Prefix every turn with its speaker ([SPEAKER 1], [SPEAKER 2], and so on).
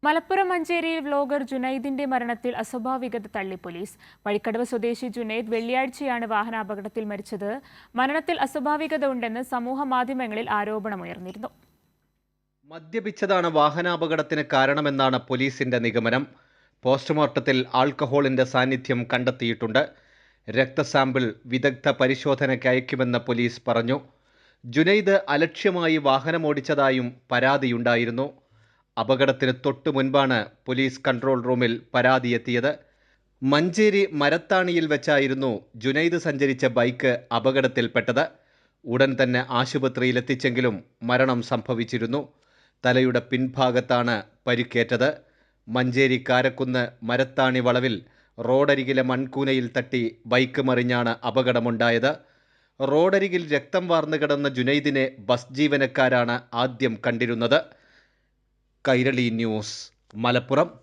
[SPEAKER 1] മലപ്പുറം മഞ്ചേരിയിൽ വ്ലോഗർ ജുനൈദിന്റെ മരണത്തിൽ അസ്വാഭാവികത തള്ളി പോലീസ്. വഴിക്കടവ് സ്വദേശി ജുനൈദ് വെള്ളിയാഴ്ചയാണ് വാഹനാപകടത്തിൽ മരിച്ചത്. മരണത്തിൽ അസ്വാഭാവികത ഉണ്ടെന്ന് സമൂഹ മാധ്യമങ്ങളിൽ ആരോപണമുയർന്നിരുന്നു.
[SPEAKER 2] മദ്യപിച്ചതാണ് വാഹനാപകടത്തിന് കാരണമെന്നാണ് പോലീസിന്റെ നിഗമനം. പോസ്റ്റ്മോർട്ടത്തിൽ ആൽക്കഹോളിന്റെ സാന്നിധ്യം കണ്ടെത്തിയിട്ടുണ്ട്. രക്തസാമ്പിൾ വിദഗ്ധ പരിശോധനയ്ക്ക് അയക്കുമെന്ന് പോലീസ് പറഞ്ഞു. ജുനൈദ് അലക്ഷ്യമായി വാഹനമോടിച്ചതായും പരാതിയുണ്ടായിരുന്നു. അപകടത്തിന് തൊട്ടു മുൻപാണ് പോലീസ് കൺട്രോൾ റൂമിൽ പരാതിയെത്തിയത്. മഞ്ചേരി മരത്താണിയിൽ വെച്ചായിരുന്നു ജുനൈദ് സഞ്ചരിച്ച ബൈക്ക് അപകടത്തിൽപ്പെട്ടത്. ഉടൻ തന്നെ ആശുപത്രിയിലെത്തിച്ചെങ്കിലും മരണം സംഭവിച്ചിരുന്നു. തലയുടെ പിൻഭാഗത്താണ് പരിക്കേറ്റത്. മഞ്ചേരി കാരക്കുന്ന് മരത്താണി വളവിൽ റോഡരികിലെ മൺകൂനയിൽ തട്ടി ബൈക്ക് മറിഞ്ഞാണ് അപകടമുണ്ടായത്. റോഡരികിൽ രക്തം വാർന്നു കിടന്ന ജുനൈദിനെ ബസ് ജീവനക്കാരാണ് ആദ്യം കണ്ടിരുന്നത്. കൈരളി ന്യൂസ്, മലപ്പുറം.